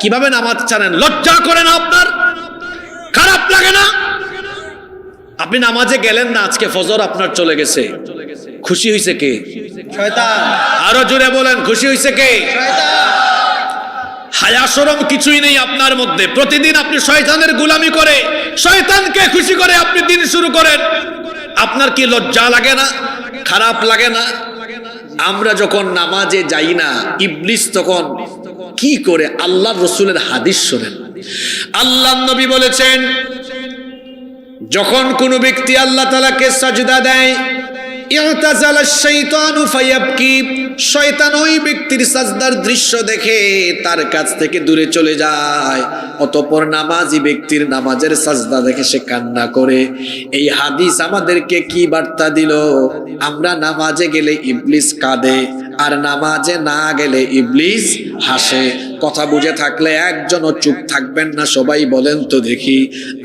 কিভাবে নামাজ ছাড়েন? লজ্জা করে না আপনার? খারাপ লাগে না? আপনি নামাজে গেলেন না, আজকে ফজর আপনার চলে গেছে, খুশি হয়েছে কে? শয়তান। আরো জোরে বলেন, খুশি হয়েছে কে? শয়তান। হায়া শরম কিছুই নেই আপনার মধ্যে। প্রতিদিন আপনি শয়তানের গোলামি করে, শয়তানকে খুশি করে আপনি দিন শুরু করেন। আপনার কি লজ্জা লাগে না? খারাপ লাগে না? আমরা যখন নামাজে যাই না, ইবলিস তখন কি করে? আল্লাহর রাসূলের হাদিস শোনেন। আল্লাহর নবী বলেছেন, যখন কোনো ব্যক্তি আল্লাহ তাআলাকে সাজদা দেয়, ইতাজালা শাইতানু ফায়াবকি, শয়তান ওই ব্যক্তির সাজদার দৃশ্য দেখে তার কাছ থেকে দূরে চলে যায়। অতঃপর নামাজি ব্যক্তির নামাজের সাজদা দেখে সে কান্না করে। এই হাদিস আমাদেরকে কি বার্তা দিল? আমরা নামাজে গেলে ইবলিস কাঁদে, আর নামাজে না গেলে ইবলিস হাসে। কথা বুঝে থাকলে একজনও চুপ থাকবেন না, সবাই বলেন তো দেখি,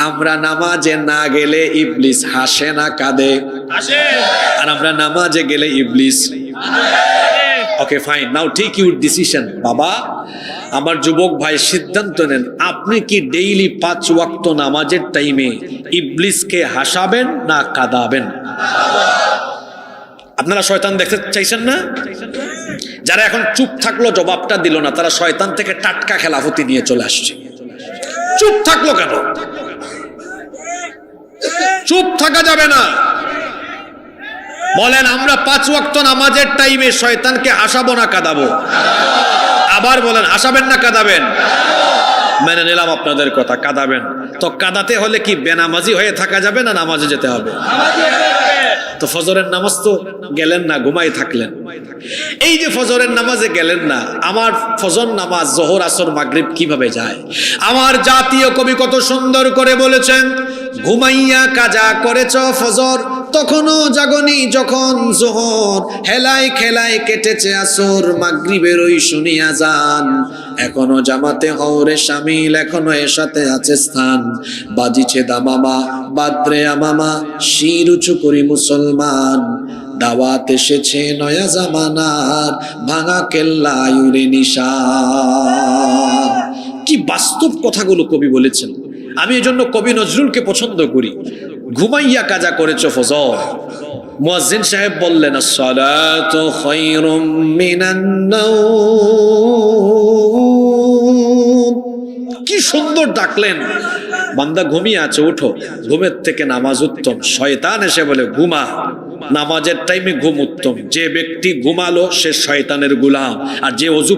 আমরা নামাজে না গেলে ইবলিস হাসে না কাঁদে? আসে। আর আমরা নামাজে গেলে ইবলিস। Okay fine, now take your decision. বাবা, আমার যুবক ভাই, সিদ্ধান্ত নেন, আপনি কি ডেইলি 5 ওয়াক্ত নামাজের টাইমে ইবলিসকে হাসাবেন না কাঁদাবেন? আপনারা শয়তান দেখতে চাইছেন না? যারা এখন চুপ থাকলো, জবাবটা দিল না, তারা শয়তান থেকে টাটকা খেলাফতি নিয়ে চলে আসছে। চুপ থাকলো কেন? চুপ থাকা যাবে না। বলেন, আমরা 5 ওয়াক্ত নামাজের টাইমে শয়তানকে হাসাবো না কাঁদাবো? আবার বলেন, হাসাবেন না কাঁদাবেন? মেনে নিলাম আপনাদের কথা, কাঁদাবেন। তো কাঁদাতে হলে কি বেনামাজি হয়ে থাকা যাবে না নামাজে যেতে হবে? তো ফজরের নামাজ তো গেলেন না, ঘুমাই থাকলেন। এই যে ফজরের নামাজে গেলেন না, আমার ফজর নামাজ জোহর আসর মাগরিব কিভাবে যায়? আমার জাতীয় কবি কত সুন্দর করে বলেছেন, ঘুমাইয়া কাজা করেছ ফজর, তখনও জাগনি যখন জোহর, হেলায় খেলায় কেটেছে আসর, মাগরিবের ওই শুনিয়া যান, এখনো জামাতে হওরে শামিল, এখনো এর সাথে আছে স্থান, বাজিছে দামামা বাদ্রে আমামা, শির উঁচু করি মুসলমান, দাওয়াত এসেছে নয়া জামানার, ভাঙা কেল্লা উড়ে নিশান। কি বাস্তব কথাগুলো কবি বলেছেন। আমি এজন্য কবি নজরুলকে পছন্দ করি। ঘুমাইয়া কাজা করেছো ফজর, মুয়াজ্জিন সাহেব বললেন, আসসালাতু খায়রুম মিনান নাওম। কি সুন্দর ডাকলেন। বান্দা ঘুমিয়ে আছে, উঠো, ঘুমের থেকে নামাজ উত্তম। শয়তান এসে বলে, ঘুমা, নামাজের টাইমে ঘুম উত্তম। যে ব্যক্তি ঘুমালো সে শয়তানের গোলাম, আর যে অজু